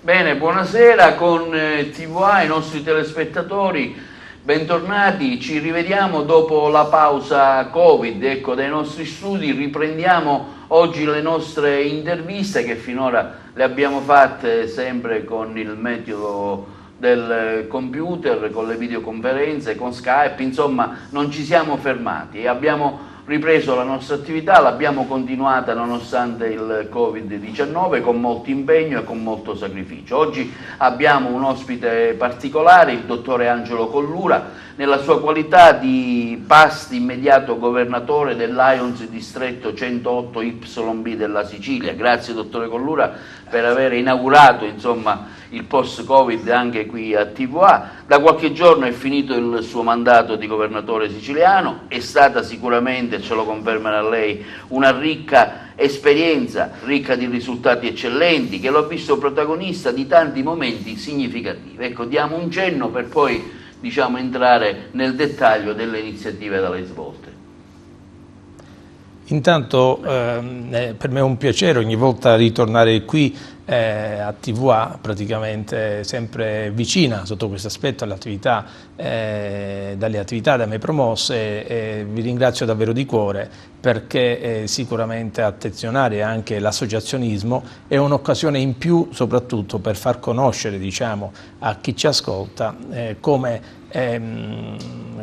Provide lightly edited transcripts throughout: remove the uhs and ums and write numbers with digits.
Bene, buonasera con TVA, i nostri telespettatori, bentornati, ci rivediamo dopo la pausa Covid, ecco, dai nostri studi, riprendiamo oggi le nostre interviste che finora le abbiamo fatte sempre con il metodo del computer, con le videoconferenze, con Skype, insomma non ci siamo fermati e abbiamo ripreso la nostra attività, l'abbiamo continuata nonostante il Covid-19 con molto impegno e con molto sacrificio. Oggi abbiamo un ospite particolare, il dottore Angelo Collura, nella sua qualità di past immediato governatore del Lions distretto 108 YB della Sicilia. Grazie dottore Collura per aver inaugurato insomma il post-Covid anche qui a TVA. Da qualche giorno è finito il suo mandato di governatore siciliano, è stata sicuramente, ce lo confermerà lei, una ricca esperienza, ricca di risultati eccellenti, che lo ha visto protagonista di tanti momenti significativi. Ecco, diamo un cenno per poi entrare nel dettaglio delle iniziative da lei svolte. Intanto per me è un piacere ogni volta ritornare qui a TVA, praticamente sempre vicina sotto questo aspetto dalle attività da me promosse, e vi ringrazio davvero di cuore perché sicuramente attenzionare anche l'associazionismo è un'occasione in più soprattutto per far conoscere a chi ci ascolta come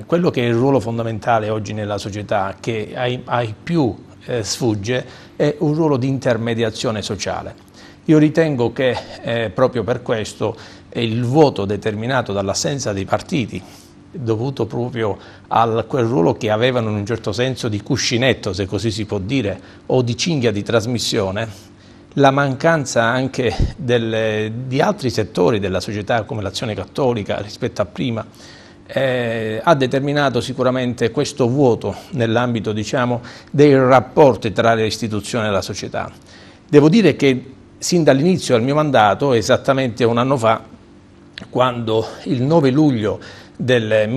quello che è il ruolo fondamentale oggi nella società, che ai più sfugge, è un ruolo di intermediazione sociale. Io ritengo che proprio per questo il vuoto determinato dall'assenza dei partiti, dovuto proprio a quel ruolo che avevano in un certo senso di cuscinetto, se così si può dire, o di cinghia di trasmissione, la mancanza anche di altri settori della società come l'Azione Cattolica rispetto a prima, ha determinato sicuramente questo vuoto nell'ambito dei rapporti tra le istituzioni e la società. Devo dire che sin dall'inizio del mio mandato, esattamente un anno fa, quando il 9 luglio del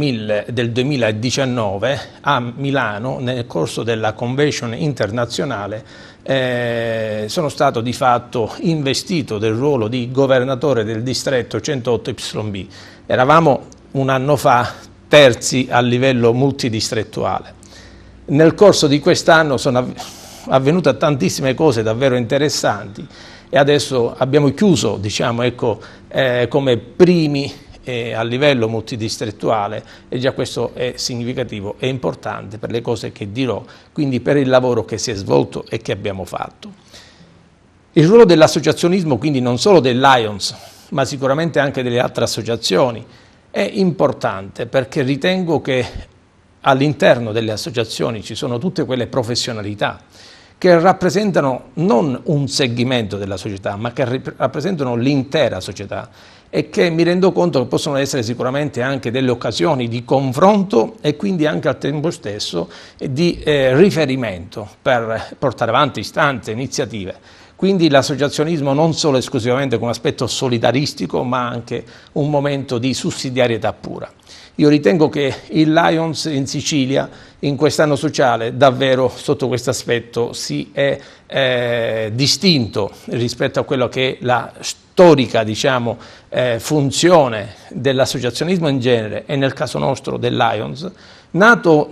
2019 a Milano, nel corso della convention internazionale, sono stato di fatto investito del ruolo di governatore del distretto 108 YB. Eravamo un anno fa terzi a livello multidistrettuale. Nel corso di quest'anno sono avvenute tantissime cose davvero interessanti e adesso abbiamo chiuso come primi a livello multidistrettuale, e già questo è significativo e importante per le cose che dirò, quindi per il lavoro che si è svolto e che abbiamo fatto. Il ruolo dell'associazionismo, quindi non solo del Lions, ma sicuramente anche delle altre associazioni, è importante perché ritengo che all'interno delle associazioni ci sono tutte quelle professionalità che rappresentano non un segmento della società, ma che rappresentano l'intera società e che mi rendo conto che possono essere sicuramente anche delle occasioni di confronto e quindi anche al tempo stesso di riferimento per portare avanti istanze, iniziative. Quindi l'associazionismo non solo esclusivamente come aspetto solidaristico, ma anche un momento di sussidiarietà pura. Io ritengo che il Lions in Sicilia, in quest'anno sociale, davvero sotto questo aspetto si è distinto rispetto a quello che è la storica funzione dell'associazionismo in genere e nel caso nostro del Lions, nato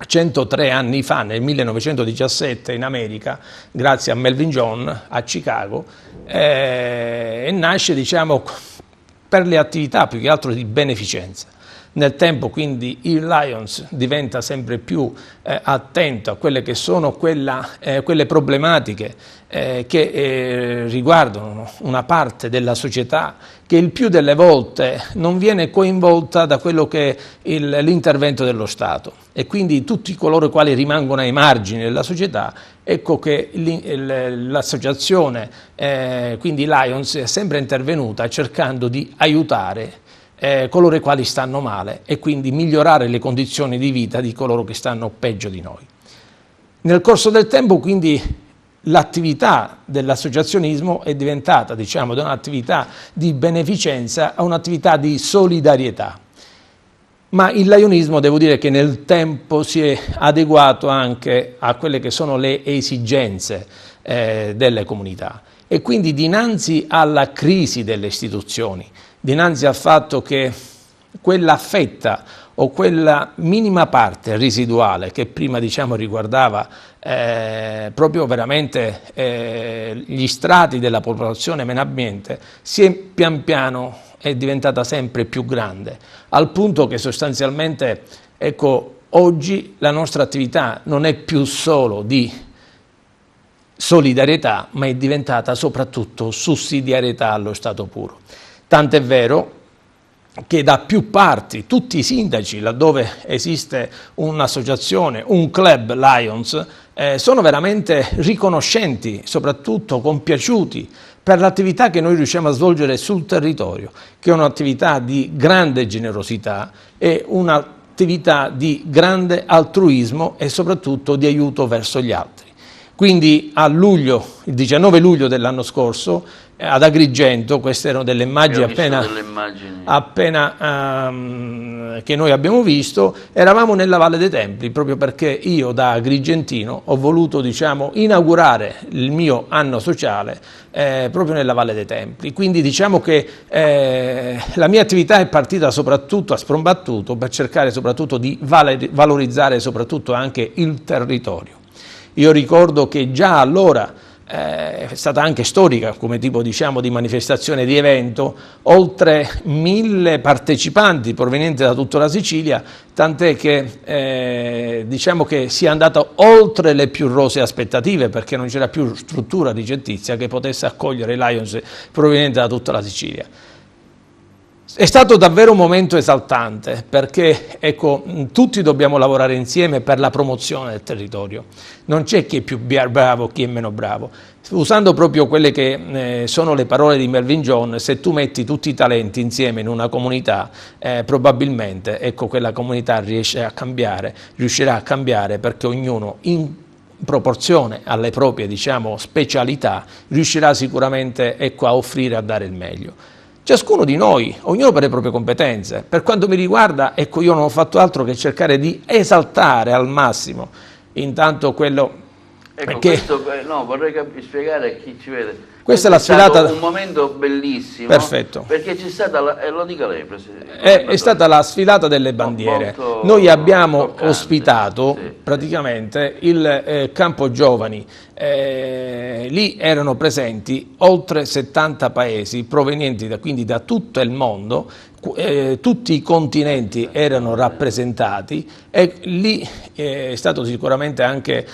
103 anni fa, nel 1917 in America, grazie a Melvin John a Chicago, e nasce per le attività più che altro di beneficenza. Nel tempo quindi il Lions diventa sempre più attento a quelle che sono quelle problematiche che riguardano una parte della società che il più delle volte non viene coinvolta da quello che è l'intervento dello Stato, e quindi tutti coloro i quali rimangono ai margini della società. Ecco che l'associazione, quindi Lions, è sempre intervenuta cercando di aiutare coloro i quali stanno male e quindi migliorare le condizioni di vita di coloro che stanno peggio di noi. Nel corso del tempo quindi l'attività dell'associazionismo è diventata da un'attività di beneficenza a un'attività di solidarietà. Ma il lionismo, devo dire che nel tempo si è adeguato anche a quelle che sono le esigenze delle comunità. e quindi dinanzi alla crisi delle istituzioni, dinanzi al fatto che quella fetta o quella minima parte residuale che prima diciamo riguardava proprio veramente gli strati della popolazione meno abbiente, si è pian piano è diventata sempre più grande, al punto che sostanzialmente, ecco, oggi la nostra attività non è più solo di solidarietà, ma è diventata soprattutto sussidiarietà allo Stato puro. Tant'è vero che da più parti, tutti i sindaci, laddove esiste un'associazione, un club Lions, sono veramente riconoscenti, soprattutto compiaciuti per l'attività che noi riusciamo a svolgere sul territorio, che è un'attività di grande generosità e un'attività di grande altruismo e soprattutto di aiuto verso gli altri. Quindi a luglio, il 19 luglio dell'anno scorso, ad Agrigento, queste erano delle immagini appena che noi abbiamo visto, eravamo nella Valle dei Templi, proprio perché io da agrigentino ho voluto diciamo, inaugurare il mio anno sociale proprio nella Valle dei Templi. Quindi diciamo che la mia attività è partita soprattutto a sprombattuto per cercare soprattutto di valorizzare soprattutto anche il territorio. Io ricordo che già allora è stata anche storica come tipo diciamo, di manifestazione, di evento, oltre 1000 partecipanti provenienti da tutta la Sicilia, tant'è che diciamo che si è andato oltre le più rosee aspettative perché non c'era più struttura ricettizia che potesse accogliere i Lions provenienti da tutta la Sicilia. È stato davvero un momento esaltante perché ecco, tutti dobbiamo lavorare insieme per la promozione del territorio. Non c'è chi è più bravo, chi è meno bravo. Usando proprio quelle che sono le parole di Melvin John, se tu metti tutti i talenti insieme in una comunità, probabilmente ecco, quella comunità riuscirà a cambiare perché ognuno in proporzione alle proprie diciamo, specialità riuscirà sicuramente ecco, a offrire, a dare il meglio. Ciascuno di noi, ognuno per le proprie competenze. Per quanto mi riguarda, ecco, io non ho fatto altro che cercare di esaltare al massimo intanto quello ecco, che... questo, no, vorrei spiegare a chi ci vede. Questa è la sfilata... un momento bellissimo. Perfetto. Perché c'è stata, lo dica lei, Presidente. È stata la sfilata delle bandiere. Noi abbiamo toccante, ospitato sì, praticamente il campo giovani. Lì erano presenti oltre 70 paesi provenienti quindi da tutto il mondo, tutti i continenti erano rappresentati e lì è stato sicuramente anche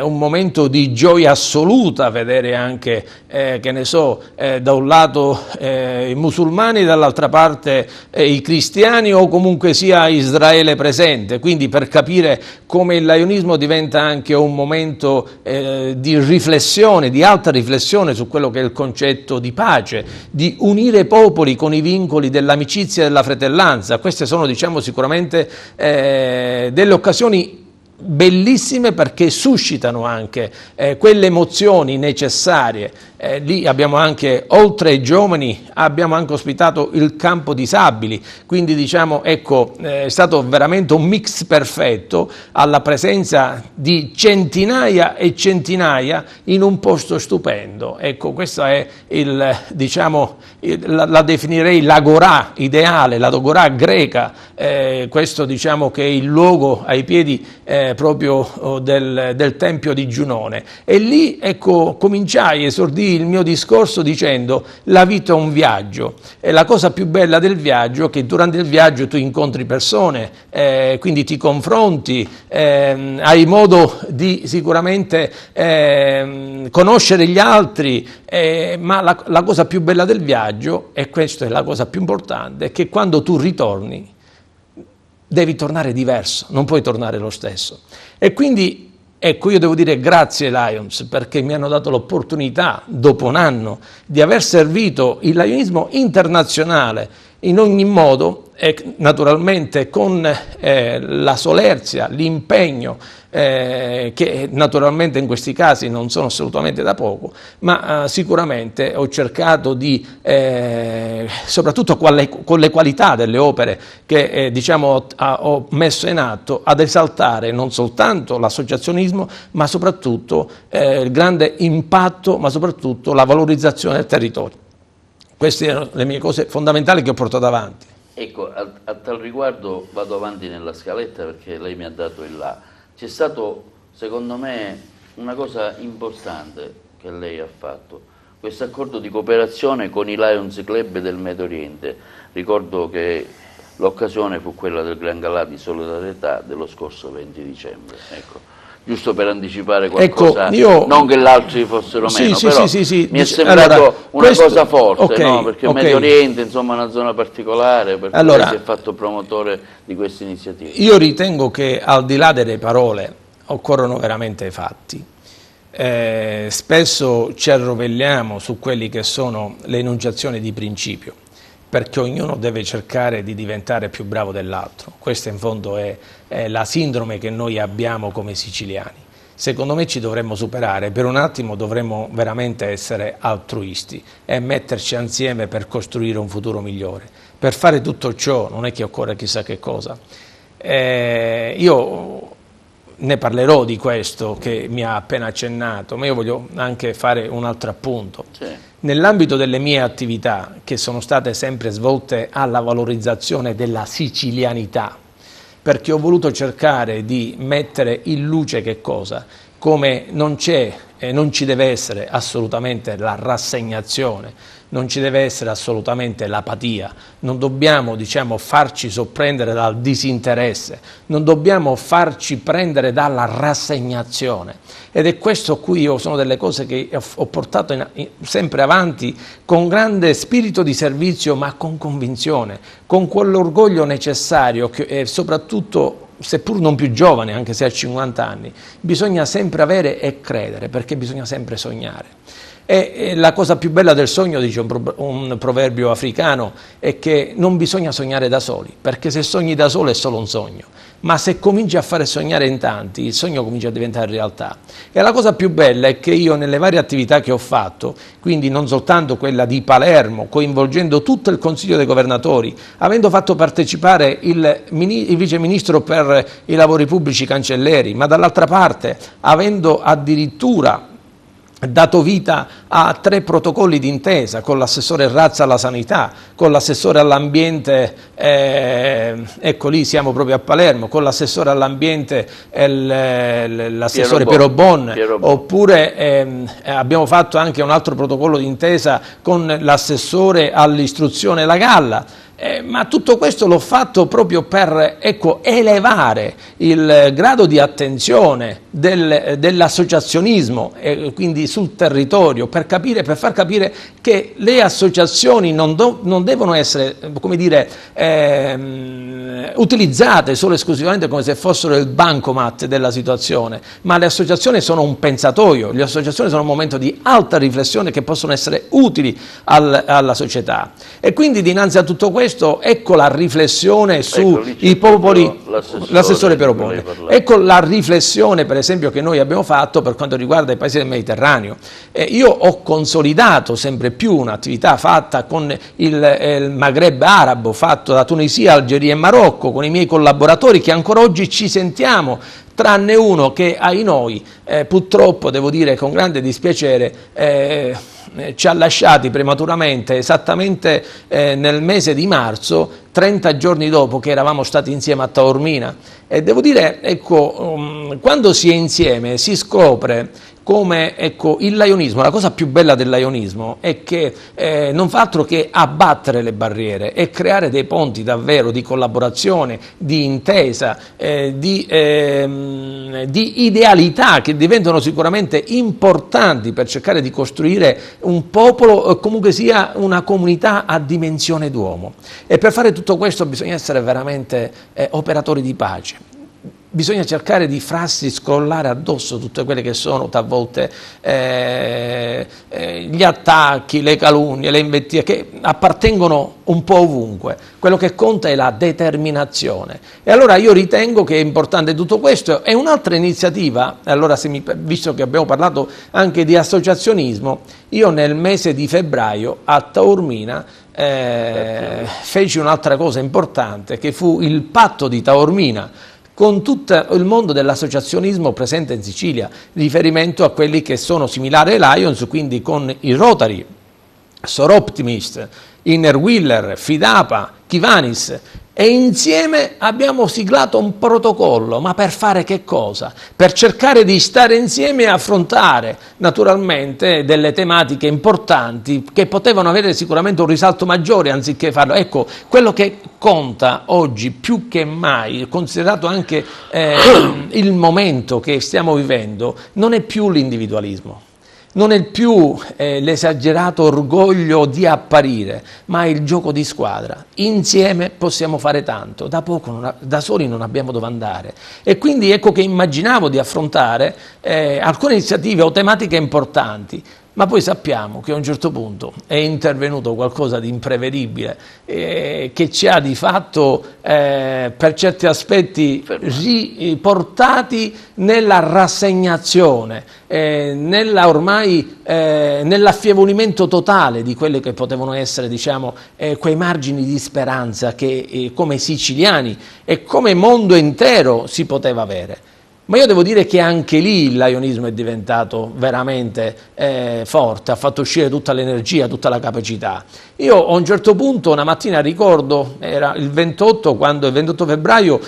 un momento di gioia assoluta vedere anche che ne so, da un lato i musulmani, dall'altra parte i cristiani o comunque sia Israele presente, quindi per capire come il laionismo diventa anche un momento di riflessione, di alta riflessione su quello che è il concetto di pace, di unire popoli con i vincoli dell'amicizia e della fratellanza. Queste sono diciamo sicuramente delle occasioni bellissime perché suscitano anche quelle emozioni necessarie. Lì abbiamo anche, oltre ai giovani, abbiamo anche ospitato il campo disabili, quindi diciamo, ecco, è stato veramente un mix perfetto alla presenza di centinaia e centinaia in un posto stupendo. Ecco, questa è diciamo, la definirei l'agorà ideale, l'agorà greca, questo diciamo che è il luogo ai piedi proprio del Tempio di Giunone. E lì, ecco, cominciai, esordii il mio discorso dicendo la vita è un viaggio e la cosa più bella del viaggio è che durante il viaggio tu incontri persone, quindi ti confronti, hai modo di sicuramente conoscere gli altri, ma la cosa più bella del viaggio, e questa è la cosa più importante, è che quando tu ritorni devi tornare diverso, non puoi tornare lo stesso. E quindi ecco, io devo dire grazie ai Lions perché mi hanno dato l'opportunità, dopo un anno, di aver servito il lionismo internazionale in ogni modo, e naturalmente con la solerzia, l'impegno, che naturalmente in questi casi non sono assolutamente da poco, ma sicuramente ho cercato di, soprattutto con le qualità delle opere che diciamo ho messo in atto, ad esaltare non soltanto l'associazionismo, ma soprattutto il grande impatto, ma soprattutto la valorizzazione del territorio. Queste erano le mie cose fondamentali che ho portato avanti. Ecco, a tal riguardo vado avanti nella scaletta perché lei mi ha dato il là. C'è stato, secondo me, una cosa importante che lei ha fatto, questo accordo di cooperazione con i Lions Club del Medio Oriente. Ricordo che l'occasione fu quella del Gran Galà di solidarietà dello scorso 20 dicembre. Ecco. Giusto per anticipare qualcosa, ecco, non che gli altri fossero meno, sì, però sì, mi è sembrato allora, una cosa forte, okay, no? Perché il Medio Oriente insomma, è una zona particolare, per cui lei si è fatto promotore di queste iniziative. Io ritengo che al di là delle parole occorrono veramente i fatti. Spesso ci arrovelliamo su quelli che sono le enunciazioni di principio, perché ognuno deve cercare di diventare più bravo dell'altro. Questa in fondo è la sindrome che noi abbiamo come siciliani. Secondo me ci dovremmo superare, per un attimo dovremmo veramente essere altruisti e metterci insieme per costruire un futuro migliore. Per fare tutto ciò non è che occorre chissà che cosa. Io ne parlerò di questo che mi ha appena accennato, ma io voglio anche fare un altro appunto. Sì. Nell'ambito delle mie attività, che sono state sempre svolte alla valorizzazione della sicilianità, perché ho voluto cercare di mettere in luce che cosa? Come non c'è e non ci deve essere assolutamente la rassegnazione, non ci deve essere assolutamente l'apatia, non dobbiamo farci sorprendere dal disinteresse, non dobbiamo farci prendere dalla rassegnazione. Ed è questo qui sono delle cose che ho portato sempre avanti con grande spirito di servizio, ma con convinzione, con quell'orgoglio necessario che soprattutto, seppur non più giovane, anche se ha 50 anni, bisogna sempre avere e credere, perché bisogna sempre sognare. E la cosa più bella del sogno, dice un proverbio africano, è che non bisogna sognare da soli, perché se sogni da solo è solo un sogno, ma se cominci a fare sognare in tanti, il sogno comincia a diventare realtà. E la cosa più bella è che io nelle varie attività che ho fatto, quindi non soltanto quella di Palermo, coinvolgendo tutto il Consiglio dei Governatori, avendo fatto partecipare il Vice Ministro per i Lavori Pubblici Cancelleri, ma dall'altra parte avendo addirittura dato vita a 3 protocolli d'intesa con l'assessore Razza alla sanità, con l'assessore all'ambiente, ecco lì siamo proprio a Palermo, con l'assessore all'ambiente l'assessore Piero Bon, oppure abbiamo fatto anche un altro protocollo d'intesa con l'assessore all'istruzione La Galla. Ma tutto questo l'ho fatto proprio per elevare il grado di attenzione dell'associazionismo, quindi sul territorio, per far capire che le associazioni non devono essere, come dire, utilizzate solo e esclusivamente come se fossero il bancomat della situazione, ma le associazioni sono un pensatoio, le associazioni sono un momento di alta riflessione che possono essere utili alla società. E quindi dinanzi a tutto questo ecco la riflessione sui popoli, l'assessore Piero Bon. Ecco la riflessione per esempio che noi abbiamo fatto per quanto riguarda i paesi del Mediterraneo. Io ho consolidato sempre più un'attività fatta con il Maghreb arabo, fatto da Tunisia, Algeria e Marocco, con i miei collaboratori che ancora oggi ci sentiamo, tranne uno che ai noi purtroppo, devo dire con grande dispiacere, ci ha lasciati prematuramente esattamente nel mese di marzo, 30 giorni dopo che eravamo stati insieme a Taormina. E devo dire, ecco, quando si è insieme si scopre come il laionismo, la cosa più bella del laionismo è che non fa altro che abbattere le barriere e creare dei ponti davvero di collaborazione, di intesa, di idealità che diventano sicuramente importanti per cercare di costruire un popolo, comunque sia una comunità a dimensione d'uomo. E per fare tutto questo bisogna essere veramente operatori di pace. bisogna cercare di farsi scrollare addosso tutte quelle che sono talvolta gli attacchi, le calunnie, le invettive che appartengono un po' ovunque. Quello che conta è la determinazione. E allora io ritengo che è importante tutto questo. E un'altra iniziativa, allora visto che abbiamo parlato anche di associazionismo, io nel mese di febbraio a Taormina feci un'altra cosa importante, che fu il patto di Taormina con tutto il mondo dell'associazionismo presente in Sicilia, riferimento a quelli che sono similari ai Lions, quindi con i Rotary, Soroptimist, Inner Wheeler, Fidapa, Kivanis, e insieme abbiamo siglato un protocollo. Ma per fare che cosa? Per cercare di stare insieme e affrontare naturalmente delle tematiche importanti che potevano avere sicuramente un risalto maggiore anziché farlo. Ecco, quello che conta oggi più che mai, considerato anche il momento che stiamo vivendo, non è più l'individualismo. Non è più l'esagerato orgoglio di apparire, ma è il gioco di squadra. Insieme possiamo fare tanto, da soli non abbiamo dove andare. E quindi ecco che immaginavo di affrontare alcune iniziative o tematiche importanti, ma poi sappiamo che a un certo punto è intervenuto qualcosa di imprevedibile che ci ha di fatto per certi aspetti riportati nella rassegnazione, nell'affievolimento totale di quelli che potevano essere, diciamo, quei margini di speranza che come siciliani e come mondo intero si poteva avere. Ma io devo dire che anche lì il lionismo è diventato veramente forte, ha fatto uscire tutta l'energia, tutta la capacità. Io a un certo punto, una mattina, ricordo, era il 28, quando il 28 febbraio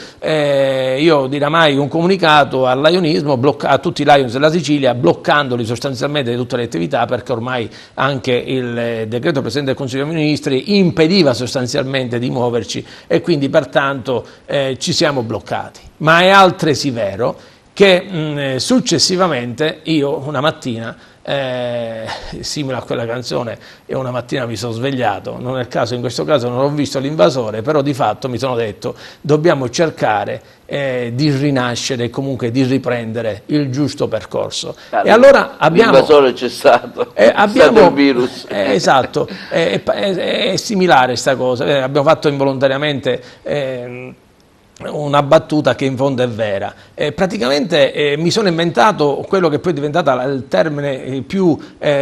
io diramai un comunicato al lionismo, a tutti i Lions della Sicilia, bloccandoli sostanzialmente di tutte le attività, perché ormai anche il decreto Presidente del Consiglio dei Ministri impediva sostanzialmente di muoverci e quindi pertanto ci siamo bloccati. Ma è altresì vero che successivamente io una mattina, simile a quella canzone, e una mattina mi sono svegliato, non è il caso, in questo caso non ho visto l'invasore, però di fatto mi sono detto dobbiamo cercare di rinascere e comunque di riprendere il giusto percorso. E allora abbiamo... L'invasore c'è stato, abbiamo, stato il virus. Esatto, è similare questa cosa, abbiamo fatto involontariamente... una battuta che in fondo è vera. Praticamente mi sono inventato quello che poi è diventato il termine più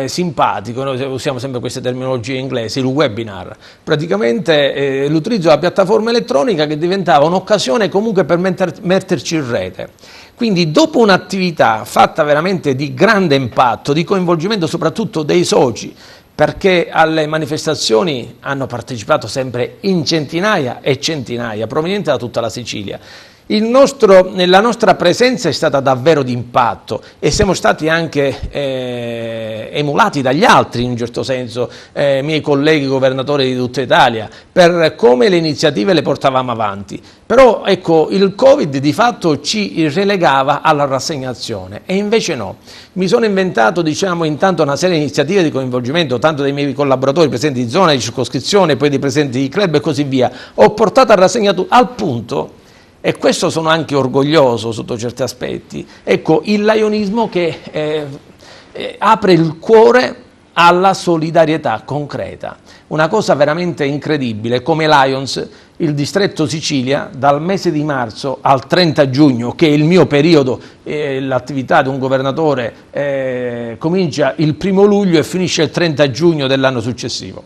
simpatico, noi usiamo sempre queste terminologie inglesi, il webinar. Praticamente l'utilizzo della piattaforma elettronica che diventava un'occasione comunque per metterci in rete. Quindi dopo un'attività fatta veramente di grande impatto, di coinvolgimento soprattutto dei soci, perché alle manifestazioni hanno partecipato sempre in centinaia e centinaia, provenienti da tutta la Sicilia. La nostra presenza è stata davvero di impatto e siamo stati anche emulati dagli altri, in un certo senso, miei colleghi governatori di tutta Italia, per come le iniziative le portavamo avanti. Però ecco, il Covid di fatto ci relegava alla rassegnazione e invece no. Mi sono inventato, diciamo, intanto una serie di iniziative di coinvolgimento, tanto dei miei collaboratori presenti di zona, di circoscrizione, poi dei presenti di club e così via. Ho portato a rassegnatura al punto, e questo sono anche orgoglioso sotto certi aspetti, ecco, il lionismo che apre il cuore alla solidarietà concreta. Una cosa veramente incredibile, come Lions, il distretto Sicilia, dal mese di marzo al 30 giugno, che è il mio periodo, l'attività di un governatore comincia il 1° luglio e finisce il 30 giugno dell'anno successivo.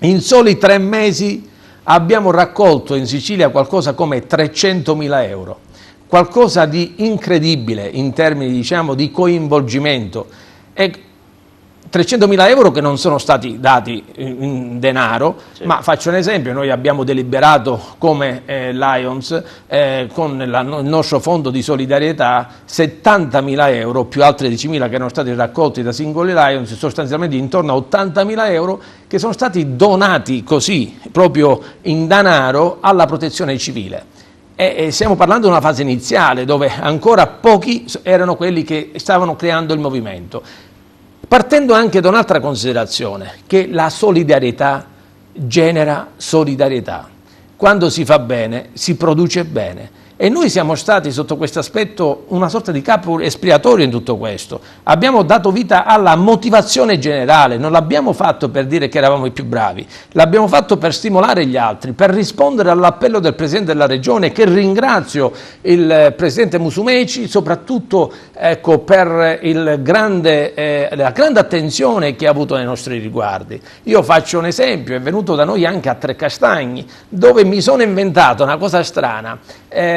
In soli 3 mesi abbiamo raccolto in Sicilia qualcosa come 300.000 euro, qualcosa di incredibile in termini, diciamo, di coinvolgimento. E 300.000 euro che non sono stati dati in denaro, certo. Ma faccio un esempio, noi abbiamo deliberato come Lions con il nostro fondo di solidarietà 70.000 euro più altri 10.000 che erano stati raccolti da singoli Lions, sostanzialmente intorno a 80.000 euro che sono stati donati così, proprio in denaro, alla protezione civile. E stiamo parlando di una fase iniziale dove ancora pochi erano quelli che stavano creando il movimento. Partendo anche da un'altra considerazione, che la solidarietà genera solidarietà. Quando si fa bene, si produce bene. E noi siamo stati sotto questo aspetto una sorta di capo espiatorio in tutto questo. Abbiamo dato vita alla motivazione generale, non l'abbiamo fatto per dire che eravamo i più bravi, l'abbiamo fatto per stimolare gli altri, per rispondere all'appello del Presidente della Regione, che ringrazio il Presidente Musumeci, soprattutto ecco, per la grande attenzione che ha avuto nei nostri riguardi. Io faccio un esempio, è venuto da noi anche a Trecastagni, dove mi sono inventato una cosa strana.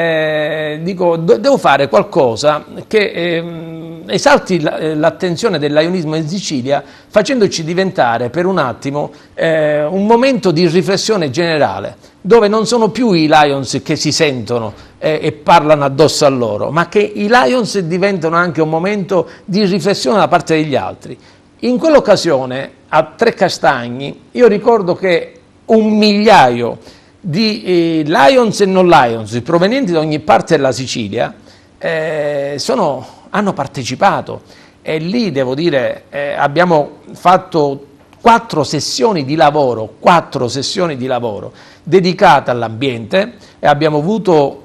Dico, devo fare qualcosa che esalti l'attenzione dell'Ionismo in Sicilia, facendoci diventare per un attimo un momento di riflessione generale, dove non sono più i Lions che si sentono e parlano addosso a loro, ma che i Lions diventano anche un momento di riflessione da parte degli altri. In quell'occasione, a Trecastagni, io ricordo che 1 migliaio di Lions e non Lions provenienti da ogni parte della Sicilia hanno partecipato, e lì devo dire abbiamo fatto 4 sessioni di lavoro dedicate all'ambiente, e abbiamo avuto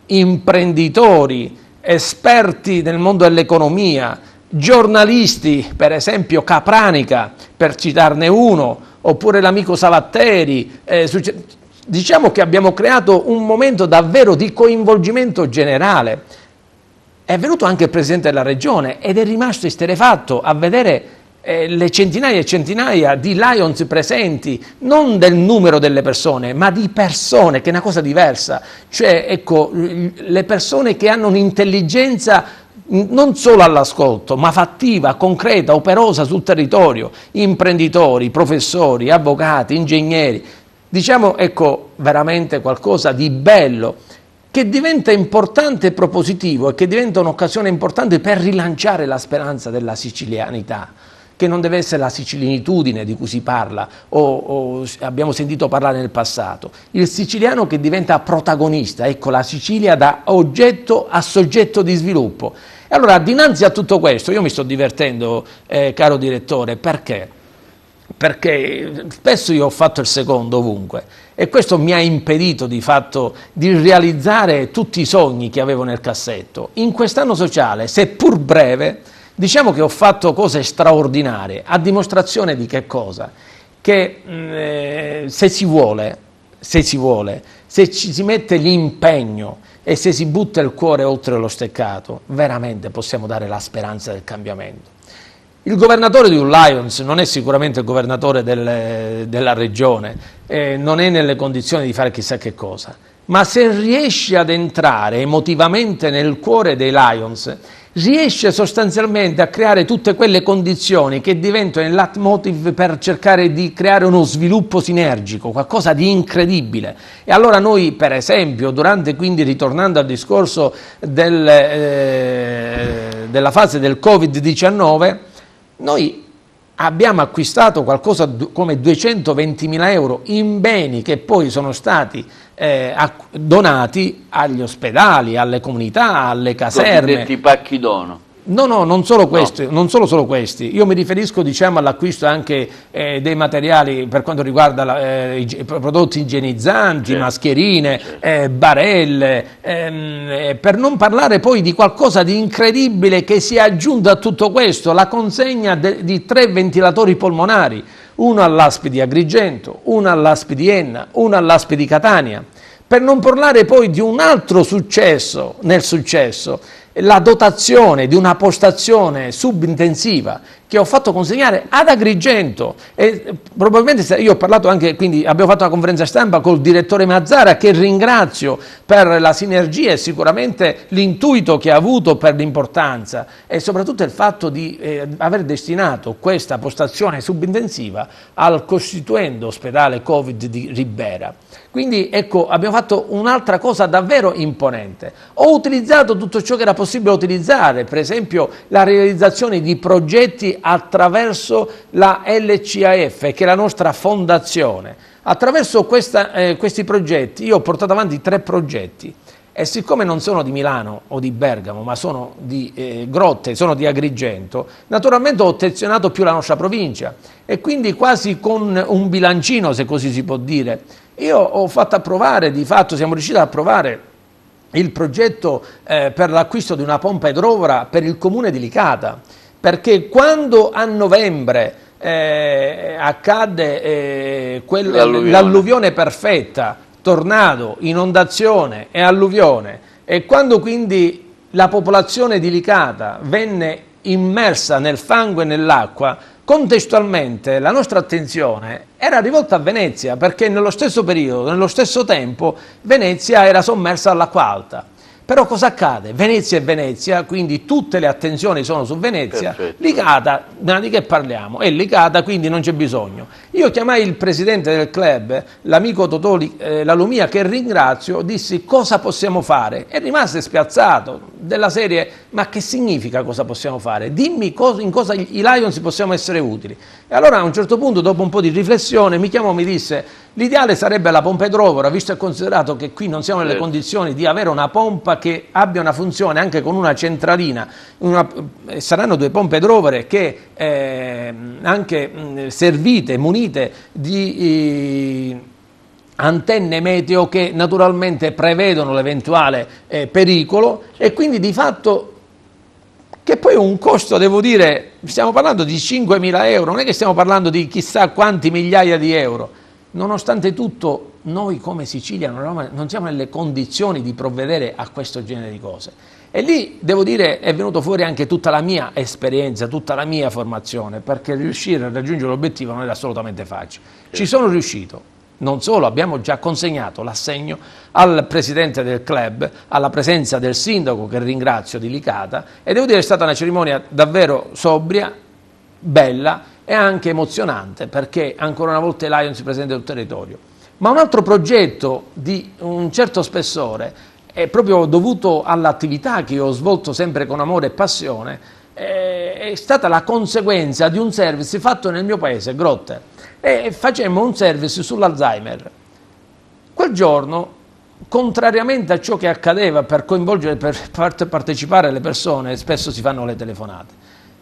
imprenditori, esperti nel mondo dell'economia, giornalisti, per esempio Capranica, per citarne uno, oppure l'amico Savatteri. Diciamo che abbiamo creato un momento davvero di coinvolgimento generale. È venuto anche il Presidente della Regione ed è rimasto esterrefatto a vedere le centinaia e centinaia di Lions presenti, non del numero delle persone, ma di persone, che è una cosa diversa. Cioè, ecco, le persone che hanno un'intelligenza non solo all'ascolto, ma fattiva, concreta, operosa sul territorio, imprenditori, professori, avvocati, ingegneri. Diciamo, ecco, veramente qualcosa di bello, che diventa importante e propositivo, e che diventa un'occasione importante per rilanciare la speranza della sicilianità, che non deve essere la sicilinitudine di cui si parla o abbiamo sentito parlare nel passato. Il siciliano che diventa protagonista, ecco, la Sicilia da oggetto a soggetto di sviluppo. E allora, dinanzi a tutto questo, io mi sto divertendo, caro direttore, perché? Perché spesso io ho fatto il secondo ovunque, e questo mi ha impedito di fatto di realizzare tutti i sogni che avevo nel cassetto. In quest'anno sociale, seppur breve, diciamo che ho fatto cose straordinarie, a dimostrazione di che cosa? Che se ci si mette l'impegno e se si butta il cuore oltre lo steccato, veramente possiamo dare la speranza del cambiamento. Il governatore di un Lions non è sicuramente il governatore della regione, non è nelle condizioni di fare chissà che cosa, ma se riesce ad entrare emotivamente nel cuore dei Lions, riesce sostanzialmente a creare tutte quelle condizioni che diventano il leitmotiv per cercare di creare uno sviluppo sinergico, qualcosa di incredibile. E allora noi, per esempio, quindi ritornando al discorso della fase del Covid-19, noi abbiamo acquistato qualcosa come 220.000 euro in beni che poi sono stati donati agli ospedali, alle comunità, alle caserme. Cosiddetti pacchi dono. No, non solo questi, non solo questi. Io mi riferisco, diciamo, all'acquisto anche dei materiali per quanto riguarda i prodotti igienizzanti, certo, mascherine, certo, barelle, per non parlare poi di qualcosa di incredibile che si è aggiunto a tutto questo, la consegna di 3 ventilatori polmonari, uno all'ASP di Agrigento, uno all'ASP di Enna, uno all'ASP di Catania, per non parlare poi di un altro successo nel successo, la dotazione di una postazione subintensiva che ho fatto consegnare ad Agrigento. E probabilmente io ho parlato anche, quindi abbiamo fatto una conferenza stampa col direttore Mazzara, che ringrazio per la sinergia e sicuramente l'intuito che ha avuto per l'importanza, e soprattutto il fatto di aver destinato questa postazione subintensiva al costituendo ospedale Covid di Ribera. Quindi ecco, abbiamo fatto un'altra cosa davvero imponente. Ho utilizzato tutto ciò che era possibile utilizzare, per esempio la realizzazione di progetti attraverso la LCAF, che è la nostra fondazione. Attraverso questi progetti io ho portato avanti 3 progetti, e siccome non sono di Milano o di Bergamo, ma sono di Grotte, sono di Agrigento, naturalmente ho attenzionato più la nostra provincia, e quindi quasi con un bilancino, se così si può dire, io ho fatto approvare, di fatto siamo riusciti ad approvare il progetto per l'acquisto di una pompa idrovora per il comune di Licata, perché quando a novembre accadde l'alluvione perfetta, tornado, inondazione e alluvione, e quando quindi la popolazione di Licata venne immersa nel fango e nell'acqua, contestualmente la nostra attenzione era rivolta a Venezia, perché nello stesso periodo, nello stesso tempo, Venezia era sommersa dall'acqua alta. Però cosa accade? Venezia è Venezia, quindi tutte le attenzioni sono su Venezia. Perfetto. Licata, di che parliamo? È Licata, quindi non c'è bisogno. Io chiamai il presidente del club, l'amico Totò Lalumia, che ringrazio, dissi cosa possiamo fare, e rimase spiazzato, della serie ma che significa cosa possiamo fare? Dimmi in cosa i Lions possiamo essere utili. E allora a un certo punto, dopo un po' di riflessione, mi chiamò e mi disse: l'ideale sarebbe la pompa idrovora, visto e considerato che qui non siamo nelle condizioni di avere una pompa che abbia una funzione anche con una centralina. Saranno 2 pompe idrovore che anche servite, munite di antenne meteo che naturalmente prevedono l'eventuale pericolo, e quindi di fatto, che poi un costo, devo dire, stiamo parlando di 5.000 euro, non è che stiamo parlando di chissà quanti migliaia di euro. Nonostante tutto, noi come Sicilia non siamo nelle condizioni di provvedere a questo genere di cose. E lì, devo dire, è venuto fuori anche tutta la mia esperienza, tutta la mia formazione, perché riuscire a raggiungere l'obiettivo non era assolutamente facile. Ci sono riuscito. Non solo, abbiamo già consegnato l'assegno al presidente del club, alla presenza del sindaco, che ringrazio, di Licata, e devo dire è stata una cerimonia davvero sobria, bella e anche emozionante, perché ancora una volta i Lions si presentano sul territorio. Ma un altro progetto di un certo spessore, è proprio dovuto all'attività che io ho svolto sempre con amore e passione, è stata la conseguenza di un service fatto nel mio paese, Grotte, e facemmo un service sull'Alzheimer. Quel giorno, contrariamente a ciò che accadeva per coinvolgere, per far partecipare le persone, spesso si fanno le telefonate.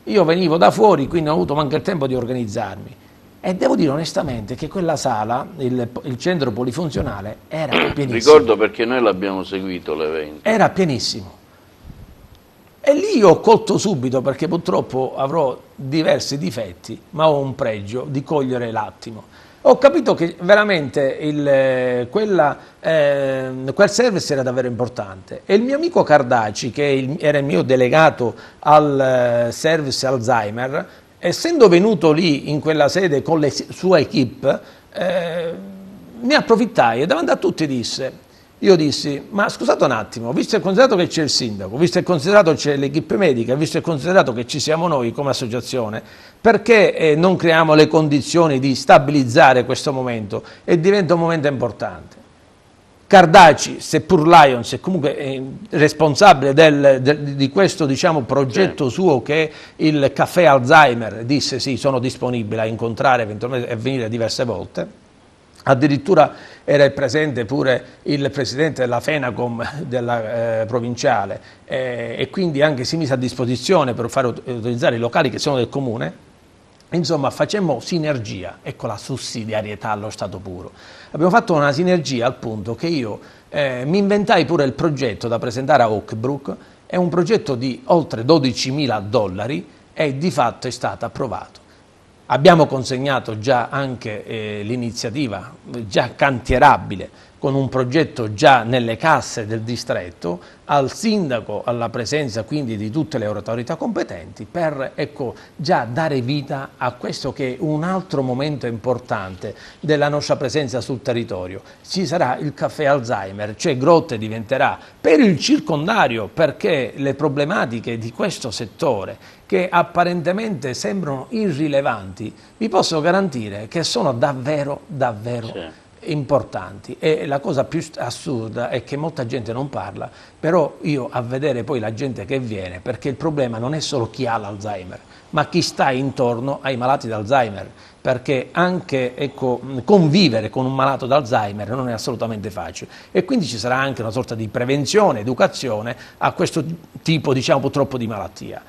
Io venivo da fuori, quindi ho avuto anche il tempo di organizzarmi, e devo dire onestamente che quella sala, il centro polifunzionale, era pienissimo. Ricordo, perché noi l'abbiamo seguito l'evento. Era pienissimo. E lì ho colto subito, perché purtroppo avrò diversi difetti, ma ho un pregio di cogliere l'attimo. Ho capito che veramente quel service era davvero importante, e il mio amico Cardaci, che era il mio delegato al service Alzheimer, essendo venuto lì in quella sede con le sue equip, ne approfittai e davanti a tutti io dissi: ma scusate un attimo, visto e considerato che c'è il sindaco, visto e considerato che c'è l'equipe medica, visto e considerato che ci siamo noi come associazione, perché non creiamo le condizioni di stabilizzare questo momento, e diventa un momento importante? Cardaci, seppur Lions, è comunque responsabile di questo, diciamo, progetto suo, che è il caffè Alzheimer, disse: sì, sono disponibile a incontrare eventualmente e venire diverse volte. Addirittura era presente pure il presidente della FENACOM della provinciale, e quindi anche si mise a disposizione per fare utilizzare i locali che sono del comune. Insomma, facemmo sinergia, ecco la sussidiarietà allo stato puro. Abbiamo fatto una sinergia al punto che io mi inventai pure il progetto da presentare a Oakbrook. È un progetto di oltre $12.000 e di fatto è stato approvato. Abbiamo consegnato già anche l'iniziativa, già cantierabile, con un progetto già nelle casse del distretto, al sindaco, alla presenza quindi di tutte le autorità competenti, per già dare vita a questo che è un altro momento importante della nostra presenza sul territorio. Ci sarà il caffè Alzheimer, cioè Grotte diventerà per il circondario, perché le problematiche di questo settore, che apparentemente sembrano irrilevanti, vi posso garantire che sono davvero importanti. E la cosa più assurda è che molta gente non parla, però io a vedere poi la gente che viene, perché il problema non è solo chi ha l'Alzheimer, ma chi sta intorno ai malati d'Alzheimer, perché anche convivere con un malato d'Alzheimer non è assolutamente facile, e quindi ci sarà anche una sorta di prevenzione, educazione a questo tipo, diciamo, purtroppo di malattia.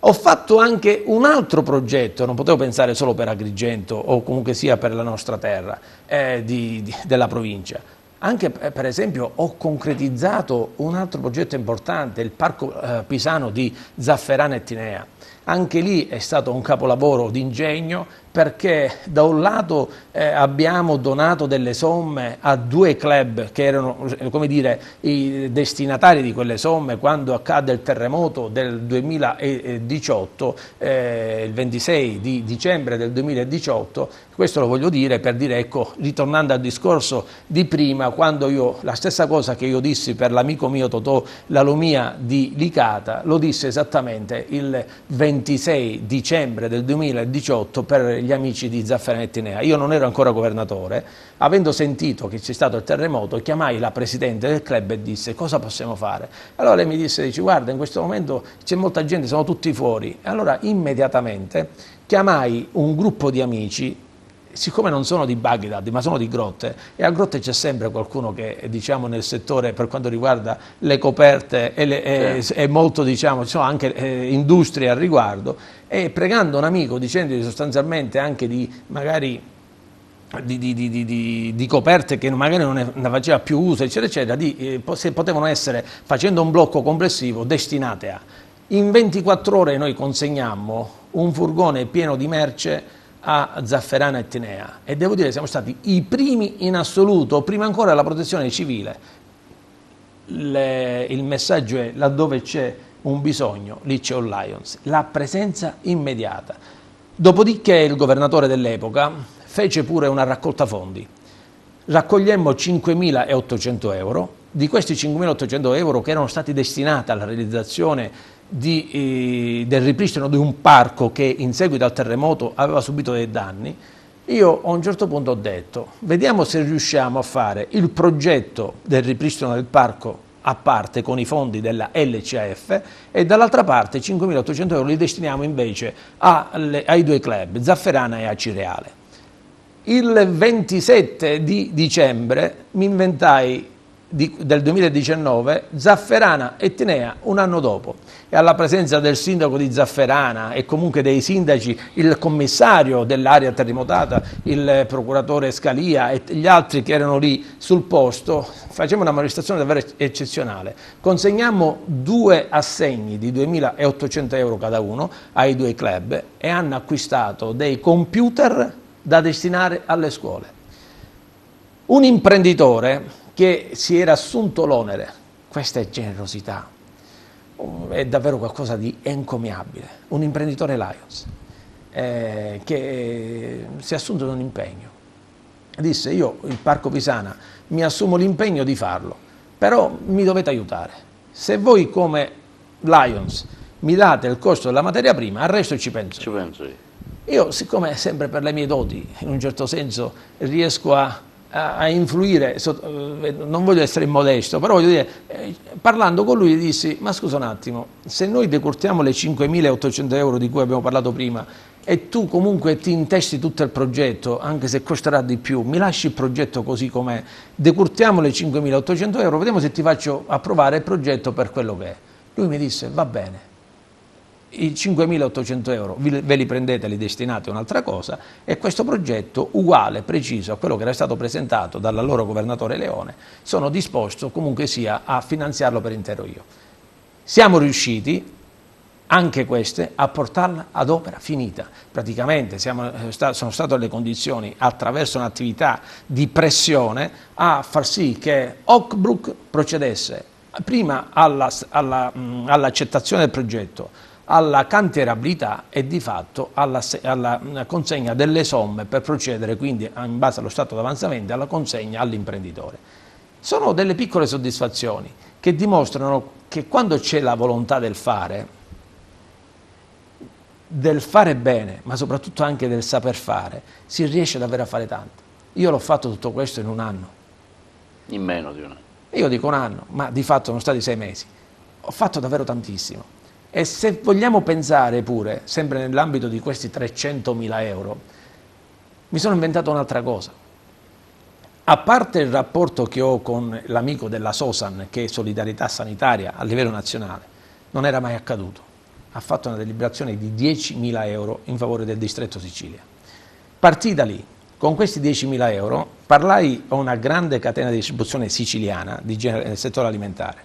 Ho fatto anche un altro progetto, non potevo pensare solo per Agrigento o comunque sia per la nostra terra della provincia. Anche per esempio ho concretizzato un altro progetto importante, il Parco Pisano di Zafferana e Tinea. Anche lì è stato un capolavoro di ingegno, perché da un lato abbiamo donato delle somme a 2 club che erano, come dire, i destinatari di quelle somme quando accadde il terremoto del 2018, il 26 di dicembre del 2018. Questo lo voglio dire per dire, ecco, ritornando al discorso di prima, quando la stessa cosa che io dissi per l'amico mio Totò La Lumia di Licata, lo disse esattamente il 26 dicembre del 2018 per gli amici di Zafferana e Tinea. Io non ero ancora governatore, avendo sentito che c'è stato il terremoto, chiamai la presidente del club e disse: cosa possiamo fare? Allora lei mi disse, guarda, in questo momento c'è molta gente, sono tutti fuori. E allora immediatamente chiamai un gruppo di amici, siccome non sono di Baghdad ma sono di Grotte, e a Grotte c'è sempre qualcuno che, diciamo, nel settore per quanto riguarda le coperte è molto, diciamo, ci sono anche industrie al riguardo, e pregando un amico, dicendogli sostanzialmente anche di magari di coperte che magari non ne faceva più uso, eccetera, eccetera, se potevano essere, facendo un blocco complessivo, destinate a. In 24 ore noi consegnammo un furgone pieno di merce a Zafferana e Tinea, e devo dire che siamo stati i primi in assoluto, prima ancora della protezione civile. Il messaggio è: laddove c'è un bisogno, lì c'è un Lions, la presenza immediata. Dopodiché il governatore dell'epoca fece pure una raccolta fondi. Raccogliemmo 5.800 euro, di questi 5.800 euro che erano stati destinati alla realizzazione del ripristino di un parco che in seguito al terremoto aveva subito dei danni. Io a un certo punto ho detto: vediamo se riusciamo a fare il progetto del ripristino del parco a parte con i fondi della LCAF, e dall'altra parte 5.800 euro li destiniamo invece ai 2 club, Zafferana e Acireale. Il 27 di dicembre mi inventai del 2019 Zafferana e Tinea un anno dopo, e alla presenza del sindaco di Zafferana e comunque dei sindaci, il commissario dell'area terremotata, il procuratore Scalia e gli altri che erano lì sul posto, facemmo una manifestazione davvero eccezionale. Consegnammo 2 assegni di 2.800 euro cada uno ai 2 club, e hanno acquistato dei computer da destinare alle scuole. Un imprenditore che si era assunto l'onere, questa è generosità, è davvero qualcosa di encomiabile, un imprenditore Lions che si è assunto un impegno, disse: io il Parco Pisana mi assumo l'impegno di farlo, però mi dovete aiutare, se voi come Lions mi date il costo della materia prima, al resto ci penso io. Io, siccome sempre per le mie doti in un certo senso riesco a influire, non voglio essere immodesto, però voglio dire, parlando con lui dissi: ma scusa un attimo, se noi decurtiamo le 5.800 euro di cui abbiamo parlato prima e tu comunque ti intesti tutto il progetto, anche se costerà di più, mi lasci il progetto così com'è, decurtiamo le 5.800 euro, vediamo se ti faccio approvare il progetto per quello che è. Lui mi disse: va bene, i 5.800 euro ve li prendete, li destinate a un'altra cosa, e questo progetto, uguale, preciso a quello che era stato presentato dall'allora governatore Leone, sono disposto comunque sia a finanziarlo per intero io. Siamo riusciti, anche queste, a portarla ad opera finita. Praticamente sono state le condizioni, attraverso un'attività di pressione, a far sì che Oakbrook procedesse prima all'accettazione del progetto, alla cantierabilità e di fatto alla consegna delle somme per procedere quindi in base allo stato d'avanzamento alla consegna all'imprenditore. Sono delle piccole soddisfazioni che dimostrano che quando c'è la volontà del fare bene, ma soprattutto anche del saper fare, si riesce davvero a fare tanto. Io l'ho fatto tutto questo in un anno. In meno di un anno. Io dico un anno, ma di fatto sono stati 6 mesi. Ho fatto davvero tantissimo. E se vogliamo pensare pure, sempre nell'ambito di questi 300.000 euro, mi sono inventato un'altra cosa. A parte il rapporto che ho con l'amico della SOSAN, che è Solidarietà Sanitaria a livello nazionale, non era mai accaduto. Ha fatto una deliberazione di 10.000 euro in favore del distretto Sicilia. Partì da lì, Con questi 10.000 euro parlai a una grande catena di distribuzione siciliana nel settore alimentare